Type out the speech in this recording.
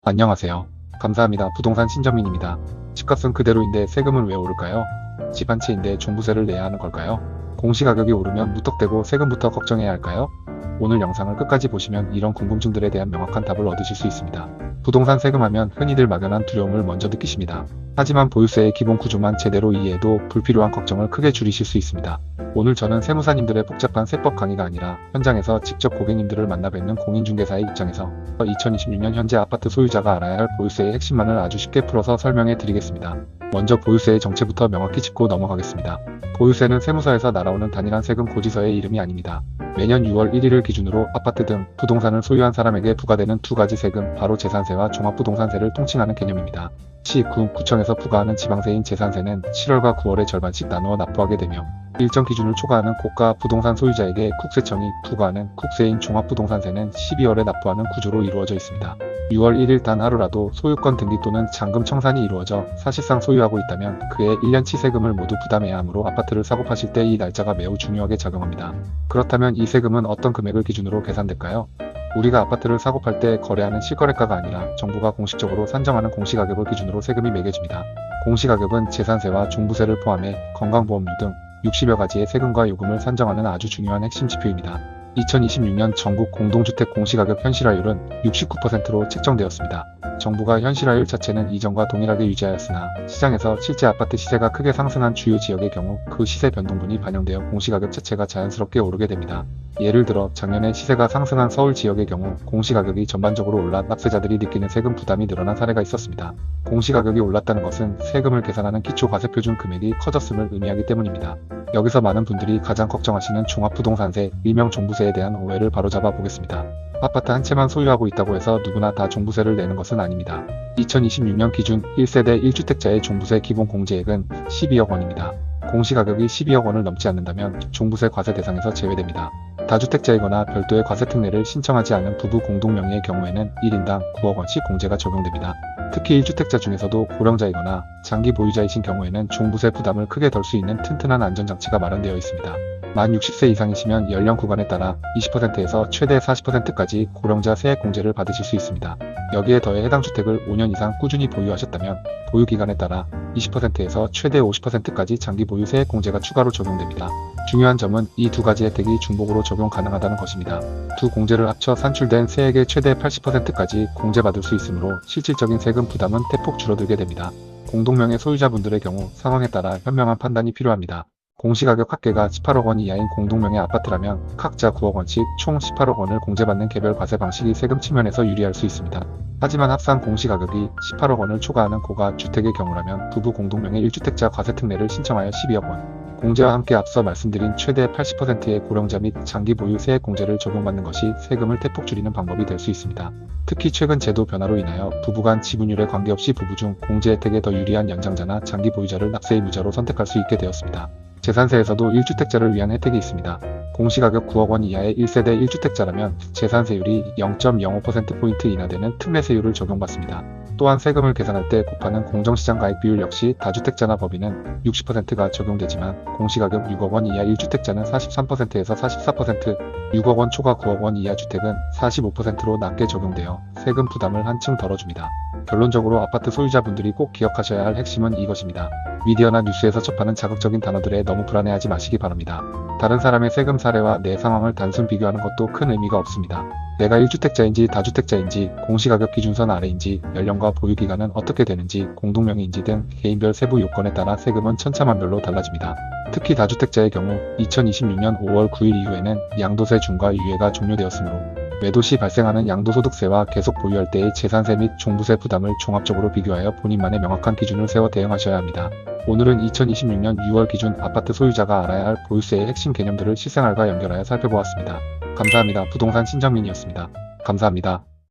안녕하세요. 감사합니다. 부동산 신정민입니다. 집값은 그대로인데 세금은 왜 오를까요? 집 한 채인데 종부세를 내야 하는 걸까요? 공시가격이 오르면 무턱대고 세금부터 걱정해야 할까요? 오늘 영상을 끝까지 보시면 이런 궁금증들에 대한 명확한 답을 얻으실 수 있습니다. 부동산 세금하면 흔히들 막연한 두려움을 먼저 느끼십니다. 하지만 보유세의 기본 구조만 제대로 이해해도 불필요한 걱정을 크게 줄이실 수 있습니다. 오늘 저는 세무사님들의 복잡한 세법 강의가 아니라 현장에서 직접 고객님들을 만나 뵙는 공인중개사의 입장에서 2026년 현재 아파트 소유자가 알아야 할 보유세의 핵심만을 아주 쉽게 풀어서 설명해 드리겠습니다. 먼저 보유세의 정체부터 명확히 짚고 넘어가겠습니다. 보유세는 세무서에서 날아오는 단일한 세금 고지서의 이름이 아닙니다. 매년 6월 1일을 기준으로 아파트 등 부동산을 소유한 사람에게 부과되는 두 가지 세금, 바로 재산세와 종합부동산세를 통칭하는 개념입니다. 시, 구청에서 부과하는 지방세인 재산세는 7월과 9월에 절반씩 나누어 납부하게 되며 일정 기준을 초과하는 고가 부동산 소유자에게 국세청이 부과하는 국세인 종합부동산세는 12월에 납부하는 구조로 이루어져 있습니다. 6월 1일 단 하루라도 소유권 등기 또는 잔금 청산이 이루어져 사실상 소유하고 있다면 그의 1년치 세금을 모두 부담해야 하므로 아파트를 사고 파실 때 이 날짜가 매우 중요하게 작용합니다. 그렇다면 이 세금은 어떤 금액을 기준으로 계산될까요? 우리가 아파트를 사고 팔 때 거래하는 실거래가가 아니라 정부가 공식적으로 산정하는 공시가격을 기준으로 세금이 매겨집니다. 공시가격은 재산세와 종부세를 포함해 건강보험료 등 60여 가지의 세금과 요금을 산정하는 아주 중요한 핵심 지표입니다. 2026년 전국 공동주택 공시가격 현실화율은 69%로 책정되었습니다. 정부가 현실화율 자체는 이전과 동일하게 유지하였으나 시장에서 실제 아파트 시세가 크게 상승한 주요 지역의 경우 그 시세 변동분이 반영되어 공시가격 자체가 자연스럽게 오르게 됩니다. 예를 들어 작년에 시세가 상승한 서울 지역의 경우 공시가격이 전반적으로 올라 납세자들이 느끼는 세금 부담이 늘어난 사례가 있었습니다. 공시가격이 올랐다는 것은 세금을 계산하는 기초과세표준 금액이 커졌음을 의미하기 때문입니다. 여기서 많은 분들이 가장 걱정하시는 종합부동산세, 일명 종부세에 대한 오해를 바로잡아 보겠습니다. 아파트 한 채만 소유하고 있다고 해서 누구나 다 종부세를 내는 것은 아닙니다. 2026년 기준 1세대 1주택자의 종부세 기본 공제액은 12억 원입니다. 공시가격이 12억 원을 넘지 않는다면 종부세 과세 대상에서 제외됩니다. 다주택자이거나 별도의 과세 특례를 신청하지 않은 부부 공동명의의 경우에는 1인당 9억 원씩 공제가 적용됩니다. 특히 1주택자 중에서도 고령자이거나 장기 보유자이신 경우에는 종부세 부담을 크게 덜 수 있는 튼튼한 안전장치가 마련되어 있습니다. 만 60세 이상이시면 연령 구간에 따라 20%에서 최대 40%까지 고령자 세액 공제를 받으실 수 있습니다. 여기에 더해 해당 주택을 5년 이상 꾸준히 보유하셨다면 보유 기간에 따라 20%에서 최대 50%까지 장기 보유 세액 공제가 추가로 적용됩니다. 중요한 점은 이 두 가지 혜택이 중복으로 적용 가능하다는 것입니다. 두 공제를 합쳐 산출된 세액의 최대 80%까지 공제받을 수 있으므로 실질적인 세금 부담은 대폭 줄어들게 됩니다. 공동명의 소유자분들의 경우 상황에 따라 현명한 판단이 필요합니다. 공시가격 합계가 18억 원 이하인 공동명의 아파트라면 각자 9억 원씩 총 18억 원을 공제받는 개별 과세 방식이 세금 측면에서 유리할 수 있습니다. 하지만 합산 공시가격이 18억 원을 초과하는 고가 주택의 경우라면 부부 공동명의 1주택자 과세 특례를 신청하여 12억 원, 공제와 함께 앞서 말씀드린 최대 80%의 고령자 및 장기 보유 세액 공제를 적용받는 것이 세금을 대폭 줄이는 방법이 될 수 있습니다. 특히 최근 제도 변화로 인하여 부부간 지분율에 관계없이 부부 중 공제 혜택에 더 유리한 연장자나 장기 보유자를 납세 의무자로 선택할 수 있게 되었습니다. 재산세에서도 1주택자를 위한 혜택이 있습니다. 공시가격 9억 원 이하의 1세대 1주택자라면 재산세율이 0.05%포인트 인하되는 특례세율을 적용받습니다. 또한 세금을 계산할 때 곱하는 공정시장 가액 비율 역시 다주택자나 법인은 60%가 적용되지만 공시가격 6억 원 이하 1주택자는 43%에서 44%, 6억 원 초과 9억 원 이하 주택은 45%로 낮게 적용되어 세금 부담을 한층 덜어줍니다. 결론적으로 아파트 소유자분들이 꼭 기억하셔야 할 핵심은 이것입니다. 미디어나 뉴스에서 접하는 자극적인 단어들에 너무 불안해하지 마시기 바랍니다. 다른 사람의 세금 사례와 내 상황을 단순 비교하는 것도 큰 의미가 없습니다. 내가 1주택자인지 다주택자인지, 공시가격 기준선 아래인지, 연령과 보유기간은 어떻게 되는지, 공동명의인지 등 개인별 세부 요건에 따라 세금은 천차만별로 달라집니다. 특히 다주택자의 경우 2026년 5월 9일 이후에는 양도세 중과 유예가 종료되었으므로 매도 시 발생하는 양도소득세와 계속 보유할 때의 재산세 및 종부세 부담을 종합적으로 비교하여 본인만의 명확한 기준을 세워 대응하셔야 합니다. 오늘은 2026년 6월 기준 아파트 소유자가 알아야 할 보유세의 핵심 개념들을 실생활과 연결하여 살펴보았습니다. 감사합니다. 부동산 신정민이었습니다. 감사합니다.